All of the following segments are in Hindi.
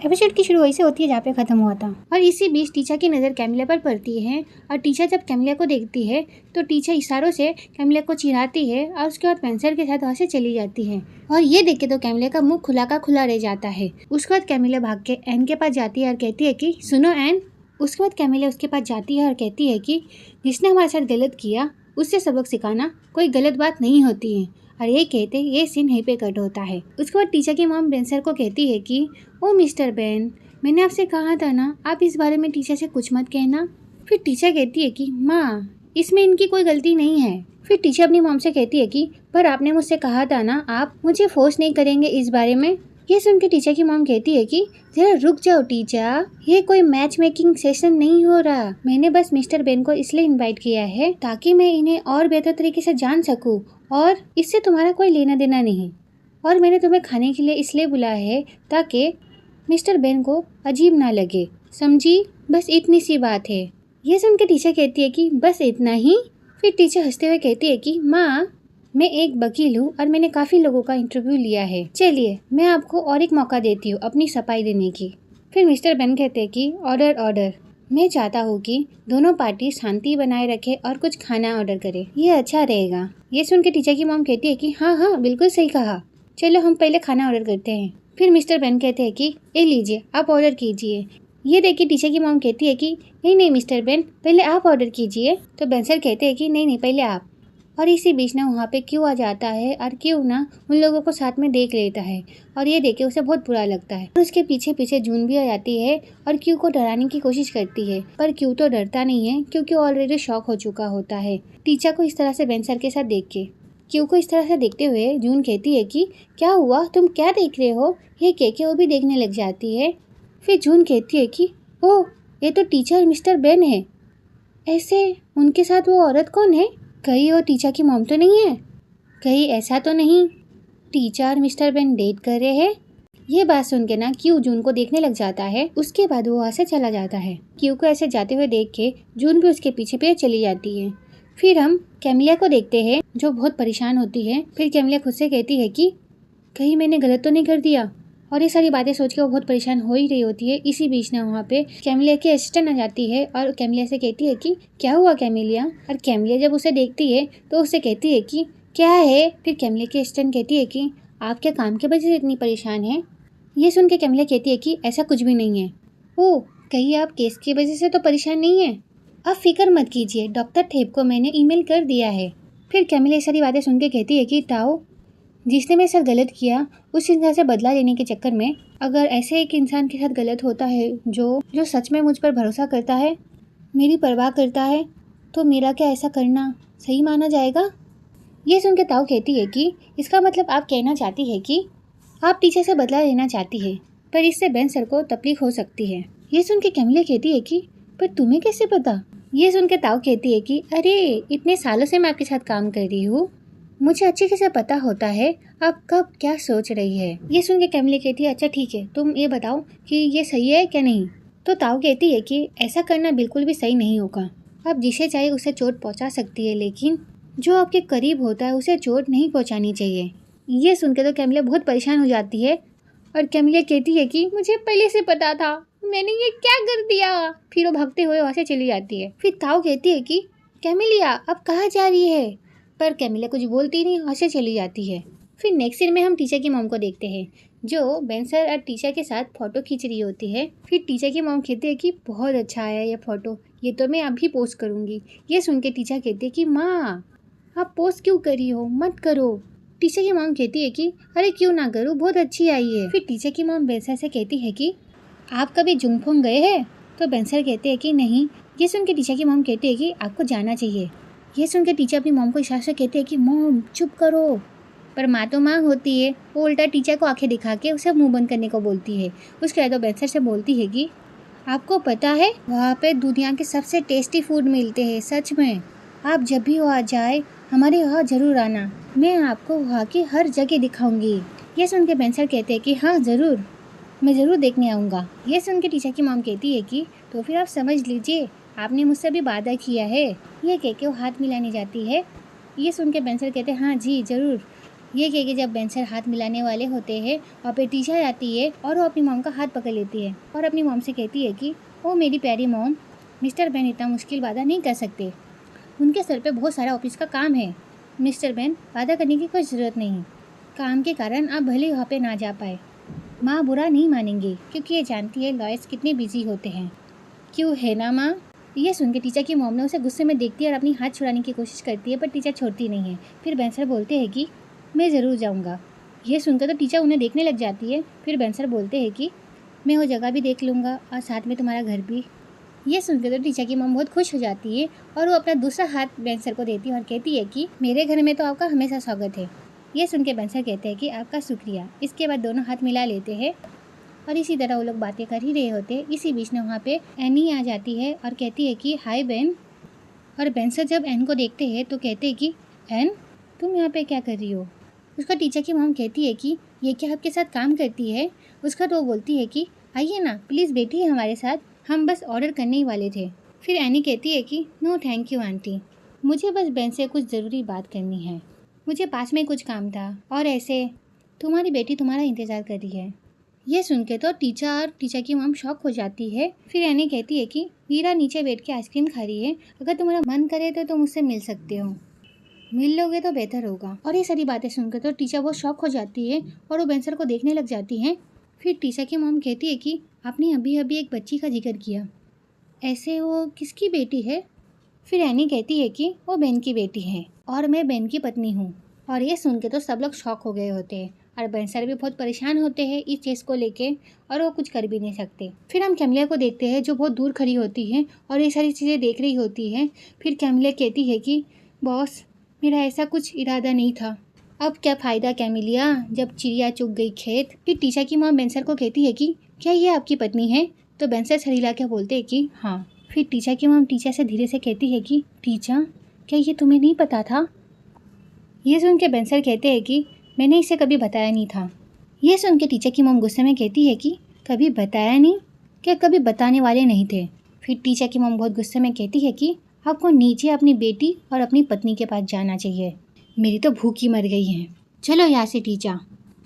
एपिसोड की शुरू वैसे होती है जहाँ पे खत्म हुआ था। और इसी बीच टीचर की नज़र कैमिला पर पड़ती है और टीचर जब कैमिला को देखती है तो टीचर इशारों से कैमिला को चिढ़ाती है और उसके बाद पेंसिल के साथ वहाँ से चली जाती है। और ये देख के तो कैमिला का मुंह खुला का खुला रह जाता है। उसके बाद कैमिला भाग के एन के पास जाती है और कहती है कि सुनो एन। उसके बाद कैमिला उसके पास जाती है और कहती है कि जिसने हमारे साथ गलत किया उससे सबक सिखाना कोई गलत बात नहीं होती है। और ये कहते ये सीन यहीं पे कट होता है। उसके बाद टीचर की मॉम बेंसर को कहती है कि ओ मिस्टर बेन, मैंने आपसे कहा था ना आप इस बारे में टीचर से कुछ मत कहना। फिर टीचर कहती है कि माँ इसमें इनकी कोई गलती नहीं है। फिर टीचर अपनी मॉम से कहती है कि पर आपने मुझसे कहा था ना आप मुझे फोर्स नहीं करेंगे इस बारे में। ये सुन के टीचर की मॉम कहती है कि जरा रुक जाओ टीचर, ये कोई मैच मेकिंग सेशन नहीं हो रहा। मैंने बस मिस्टर बेन को इसलिए इनवाइट किया है ताकि मैं इन्हें और बेहतर तरीके से जान सकूं और इससे तुम्हारा कोई लेना देना नहीं। और मैंने तुम्हें खाने के लिए इसलिए बुलाया है ताकि मिस्टर बेन को अजीब ना लगे, समझी? बस इतनी सी बात है। ये सुन के टीचर कहती है कि बस इतना ही? फिर टीचर हंसते हुए कहती है कि माँ मैं एक वकील हूँ और मैंने काफ़ी लोगों का इंटरव्यू लिया है। चलिए मैं आपको और एक मौका देती हूँ अपनी सफाई देने की। फिर मिस्टर बेन कहते हैं कि ऑर्डर ऑर्डर। मैं चाहता हूँ कि दोनों पार्टी शांति बनाए रखे और कुछ खाना ऑर्डर करे, ये अच्छा रहेगा। ये सुन के टीचर की मॉम कहती है कि हाँ हाँ बिल्कुल सही कहा, चलो हम पहले खाना ऑर्डर करते हैं। फिर मिस्टर बेन कहते हैं कि ये लीजिए आप ऑर्डर कीजिए। ये देखिए टीचर की मॉम कहती है कि नहीं नहीं मिस्टर बेन पहले आप ऑर्डर कीजिए। तो बेंसर कहते हैं कि नहीं नहीं पहले आप। और इसी बीच ना वहाँ पे क्यों आ जाता है और क्यों ना उन लोगों को साथ में देख लेता है और ये देख के उसे बहुत बुरा लगता है। और उसके पीछे पीछे जून भी आ जाती है और क्यू को डराने की कोशिश करती है, पर क्यू तो डरता नहीं है क्योंकि ऑलरेडी शॉक हो चुका होता है टीचर को इस तरह से बेंसर के साथ देख के। क्यू को इस तरह से देखते हुए जून कहती है कि क्या हुआ, तुम क्या देख रहे हो? ये कह के वो भी देखने लग जाती है। फिर जून कहती है कि ओह ये तो टीचर मिस्टर बेन है। ऐसे उनके साथ वो औरत कौन है? कहीं वो टीचर की मॉम तो नहीं है? कहीं ऐसा तो नहीं टीचर और मिस्टर बेन डेट कर रहे हैं? ये बात सुन के ना क्यू जून को देखने लग जाता है। उसके बाद वो वहाँ से चला जाता है। क्यू को ऐसे जाते हुए देख के जून भी उसके पीछे पीछे चली जाती है। फिर हम कैमिला को देखते हैं जो बहुत परेशान होती है। फिर कैमिला खुद से कहती है कि कहीं मैंने गलत तो नहीं कर दिया। और ये सारी बातें सोच के वो बहुत परेशान हो ही रही होती है। इसी बीच ना वहाँ पे कैमिलिया की असिस्टेंट आ जाती है और कैमिलिया से कहती है कि क्या हुआ कैमिलिया। और कैमिलिया जब उसे देखती है तो उसे कहती है कि क्या है। फिर कैमिलिया की असिस्टेंट कहती है कि आप क्या काम की वजह से इतनी परेशान हैं? ये सुन के कैमिलिया कहती है कि ऐसा कुछ भी नहीं है। ओह कहीं आप केस की वजह से तो परेशान नहीं है? आप फिक्र मत कीजिए, डॉक्टर थेप को मैंने ईमेल कर दिया है। फिर कैमिलिया सारी बातें सुन के कहती है कि ताओ जिसने मेरे साथ गलत किया उस इंसान से बदला लेने के चक्कर में अगर ऐसे एक इंसान के साथ गलत होता है जो सच में मुझ पर भरोसा करता है, मेरी परवाह करता है, तो मेरा क्या ऐसा करना सही माना जाएगा? ये सुन के ताऊ कहती है कि इसका मतलब आप कहना चाहती है कि आप टीचर से बदला लेना चाहती है, पर इससे बेन सर को तकलीफ हो सकती है। ये सुन के कैमिला कहती है कि पर तुम्हें कैसे पता? ये सुन के ताऊ कहती है कि अरे इतने सालों से मैं आपके साथ काम कर रही हूँ, मुझे अच्छे से पता होता है आप कब क्या सोच रही है। ये सुन के कैमिला कहती है अच्छा ठीक है, तुम ये बताओ कि ये सही है क्या नहीं। तो ताऊ कहती है कि ऐसा करना बिल्कुल भी सही नहीं होगा। आप जिसे चाहे उसे चोट पहुंचा सकती है, लेकिन जो आपके करीब होता है उसे चोट नहीं पहुंचानी चाहिए। ये सुन के तो कैमिला बहुत परेशान हो जाती है और कैमिला कहती है कि मुझे पहले से पता था, मैंने ये क्या कर दिया। फिर वो भागते हुए वहाँ से चली जाती है। फिर ताऊ कहती है कि कैमिलिया अब कहाँ जा रही है? पर कैमिला कुछ बोलती नहीं, वहाँ से चली जाती है। फिर नेक्स्ट सीन में हम टीचर की मॉम को देखते हैं जो बेंसर और टीचर के साथ फ़ोटो खींच रही होती है। फिर टीचर की मॉम कहती है कि बहुत अच्छा आया ये फ़ोटो, ये तो मैं अभी पोस्ट करूँगी। ये सुन के टीचर कहती है कि माँ आप पोस्ट क्यों करी हो, मत करो। टीचर की मॉम कहती है कि अरे क्यों ना करूँ, बहुत अच्छी आई है। फिर टीचर की मॉम बेंसर से कहती है कि आप कभी जुंगफोंग गए हैं? तो बेंसर कहते हैं कि नहीं। ये सुन के टीचर की मॉम कहती है कि आपको जाना चाहिए। ये सुन के टीचर अपनी मॉम को इशारे से कहते हैं कि मॉम चुप करो, पर माँ तो माँ होती है। वो उल्टा टीचर को आंखें दिखा के उसे मुंह बंद करने को बोलती है। उसके बाद तो बेंसर से बोलती है कि आपको पता है वहाँ पे दुनिया के सबसे टेस्टी फूड मिलते हैं, सच में आप जब भी वहाँ जाए हमारे यहाँ ज़रूर आना, मैं आपको वहाँ की हर जगह दिखाऊंगी। ये सुन के बेंसर कहते हैं कि हाँ ज़रूर, मैं ज़रूर देखने आऊँगा। ये सुन के टीचर की मॉम कहती है कि तो फिर आप समझ लीजिए आपने मुझसे भी वादा किया है। ये कह के वो हाथ मिलाने जाती है। ये सुन के बेंसर कहते हैं हाँ जी ज़रूर, ये कह के जब बेंसर हाथ मिलाने वाले होते हैं और फिर टीचर आती है और वो अपनी मॉम का हाथ पकड़ लेती है और अपनी मॉम से कहती है कि ओ मेरी प्यारी मॉम, मिस्टर बेन इतना मुश्किल वादा नहीं कर सकते। उनके सर पे बहुत सारा ऑफिस का काम है। मिस्टर बेन, वादा करने की कोई ज़रूरत नहीं। काम के कारण आप भले वहाँ पे ना जा पाए। माँ बुरा नहीं मानेंगे क्योंकि ये जानती है लॉयर्स कितने बिजी होते हैं। क्यों है ना माँ? ये सुन के टीचर की मॉम ने उसे गुस्से में देखती है और अपनी हाथ छुड़ाने की कोशिश करती है, पर टीचर छोड़ती नहीं है। फिर बेंसर बोलते हैं कि मैं ज़रूर जाऊँगा। ये सुनकर तो टीचर उन्हें देखने लग जाती है। फिर बेंसर बोलते हैं कि मैं वो जगह भी देख लूँगा और साथ में तुम्हारा घर भी। ये सुनकर तो टीचर की मॉम बहुत खुश हो जाती है और वो अपना दूसरा हाथ बेंसर को देती है और कहती है कि मेरे घर में तो आपका हमेशा स्वागत है। ये सुन के बेंसर कहते हैं कि आपका शुक्रिया। इसके बाद दोनों हाथ मिला लेते हैं और इसी तरह वो लोग बातें कर ही रहे होते। इसी बीच में वहाँ पे एनी आ जाती है और कहती है कि हाय बेन। और बेंसर जब एन को देखते हैं तो कहते हैं कि एन, तुम यहाँ पे क्या कर रही हो? उसका टीचर की मॉम कहती है कि ये क्या आपके साथ काम करती है? उसका तो वो बोलती है कि आइए ना, प्लीज़ बैठिए हमारे साथ, हम बस ऑर्डर करने ही वाले थे। फिर एनी कहती है कि नो थैंक यू आंटी, मुझे बस बेन से कुछ ज़रूरी बात करनी है। मुझे पास में कुछ काम था और ऐसे तुम्हारी बेटी तुम्हारा इंतज़ार कर रही है। ये सुन के तो टीचर की मॉम शॉक हो जाती है। फिर एनी कहती है कि मीरा नीचे बैठ के आइसक्रीम खा रही है, अगर तुम्हारा मन करे तो तुम मुझसे मिल सकते हो, मिल लोगे तो बेहतर होगा। और ये सारी बातें सुनकर तो टीचर बहुत शॉक हो जाती है और वो बेंसर को देखने लग जाती हैं। फिर टीचर की मॉम कहती है कि आपने अभी अभी एक बच्ची का जिक्र किया, ऐसे वो किसकी बेटी है? फिर एनी कहती है कि वो बेन की बेटी है और मैं बेन की पत्नी हूँ। और ये सुन के तो सब लोग शॉक हो गए होते हैं और बेंसर भी बहुत परेशान होते हैं इस चीज़ को लेके और वो कुछ कर भी नहीं सकते। फिर हम कैमिलिया को देखते हैं जो बहुत दूर खड़ी होती है और ये सारी चीज़ें देख रही होती है। फिर कैमिलिया कहती है कि बॉस, मेरा ऐसा कुछ इरादा नहीं था। अब क्या फ़ायदा कैमिलिया, जब चिड़िया चुग गई खेत। फिर टीचर की माँ बेंसर को कहती है कि क्या ये आपकी पत्नी है? तो बेंसर छड़ीला के बोलते हैं कि हाँ। फिर टीचर की मॉम टीचर से धीरे से कहती है कि टीचर, क्या ये तुम्हें नहीं पता था? ये सुन के बेंसर कहते हैं कि मैंने इसे कभी बताया नहीं था। ये सुन के टीचर की मॉम गुस्से में कहती है कि कभी बताया नहीं? क्या कभी बताने वाले नहीं थे? फिर टीचर की मॉम बहुत गुस्से में कहती है कि आपको नीचे अपनी बेटी और अपनी पत्नी के पास जाना चाहिए, मेरी तो भूख ही मर गई है, चलो यहाँ से टीचर।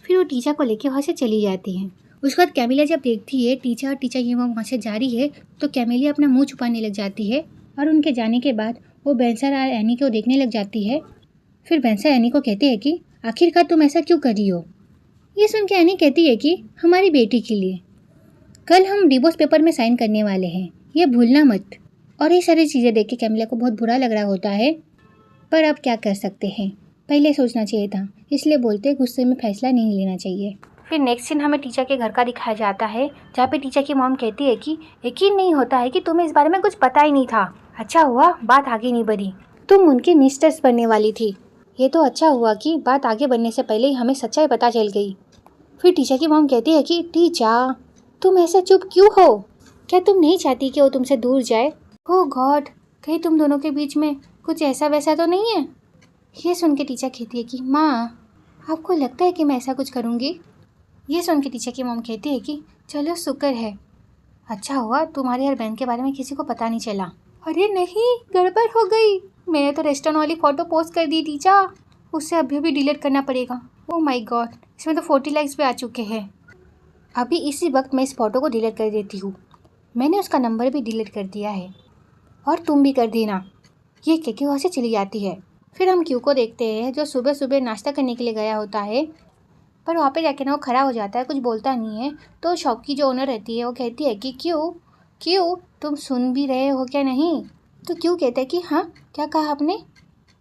फिर वो टीचर को लेके वहाँ से चली जाती है। उसके बाद कैमिलिया जब देखती है टीचर और टीचर की मॉम वहाँ से जा रही है तो कैमिलिया अपना मुंह छुपाने लग जाती है और उनके जाने के बाद वो बेंसर और एनी को देखने लग जाती है। फिर बेंसर एनी को कहते हैं कि आखिरकार तुम ऐसा क्यों कर रही हो? ये सुन के एनी कहती है कि हमारी बेटी के लिए, कल हम डिवोर्स पेपर में साइन करने वाले हैं, ये भूलना मत। और ये सारी चीज़ें देख के कैमिलिया को बहुत बुरा लग रहा होता है, पर अब क्या कर सकते हैं, पहले सोचना चाहिए था, इसलिए बोलते गुस्से में फैसला नहीं लेना चाहिए। फिर नेक्स्ट सीन हमें टीचर के घर का दिखाया जाता है जहाँ पे टीचर की मॉम कहती है कि यकीन नहीं होता है कि तुम्हें इस बारे में कुछ पता ही नहीं था। अच्छा हुआ बात आगे नहीं बढ़ी, तुम उनकी मिस्ट्रेस बनने वाली थी। ये तो अच्छा हुआ कि बात आगे बढ़ने से पहले ही हमें सच्चाई पता चल गई। फिर टीचर की मॉम कहती है कि टीचर, तुम ऐसे चुप क्यों हो? क्या तुम नहीं चाहती कि वो तुमसे दूर जाए? ओह गॉड, कहीं तुम दोनों के बीच में कुछ ऐसा वैसा तो नहीं है? ये सुन के टीचर कहती है कि माँ, आपको लगता है कि मैं ऐसा कुछ करूँगी? ये सुन के टीचर की मॉम कहती है कि चलो शुक्र है, अच्छा हुआ तुम्हारे और बहन के बारे में किसी को पता नहीं चला। अरे नहीं, गड़बड़ हो गई, मैंने तो रेस्टोरेंट वाली फ़ोटो पोस्ट कर दी टीचर, उससे अभी भी डिलीट करना पड़ेगा। ओह माय गॉड, इसमें तो 40 लाइक्स भी आ चुके हैं। अभी इसी वक्त मैं इस फ़ोटो को डिलीट कर देती हूँ, मैंने उसका नंबर भी डिलीट कर दिया है और तुम भी कर देना। ये कह के वहाँ से चली जाती है। फिर हम क्यू को देखते हैं जो सुबह सुबह नाश्ता करने के लिए गया होता है, पर वहाँ पे जाके ना वो खड़ा हो जाता है, कुछ बोलता नहीं है। तो शॉप की जो ओनर रहती है वो कहती है कि क्यों तुम सुन भी रहे हो क्या नहीं? तो क्यों कहता है कि हाँ, क्या कहा आपने?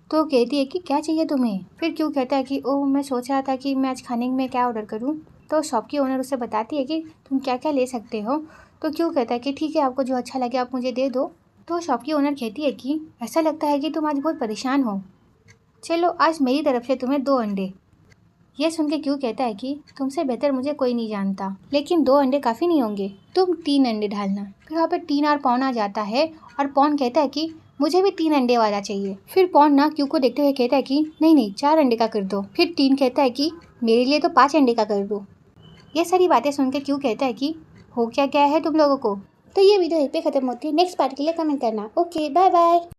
तो कहती है कि क्या चाहिए तुम्हें? फिर क्यों कहता है कि ओह मैं सोच रहा था कि मैं आज खाने में क्या ऑर्डर करूँ। तो शॉप की ओनर उसे बताती है कि तुम क्या क्या ले सकते हो। तो क्यों कहता है कि ठीक है, आपको जो अच्छा लगे आप मुझे दे दो। तो शॉप की ओनर कहती है कि ऐसा लगता है कि तुम आज बहुत परेशान हो, चलो आज मेरी तरफ से तुम्हें 2 अंडे। ये सुन के क्यों कहता है कि तुमसे बेहतर मुझे कोई नहीं जानता, लेकिन 2 अंडे काफ़ी नहीं होंगे, तुम 3 अंडे डालना। फिर वहाँ पे टीन और पॉन आ जाता है और पॉन कहता है कि मुझे भी 3 अंडे वाला चाहिए। फिर पॉन ना क्यू को देखते हुए कहता है कि नहीं 4 अंडे का कर दो। फिर टीन कहता है कि मेरे लिए तो 5 अंडे का कर दो। ये सारी बातें सुन के क्यू कहता है कि हो क्या गया है तुम लोगों को। तो ये वीडियो यहीं पे ख़त्म होती है, नेक्स्ट पार्ट के लिए कमेंट करना। Okay bye bye.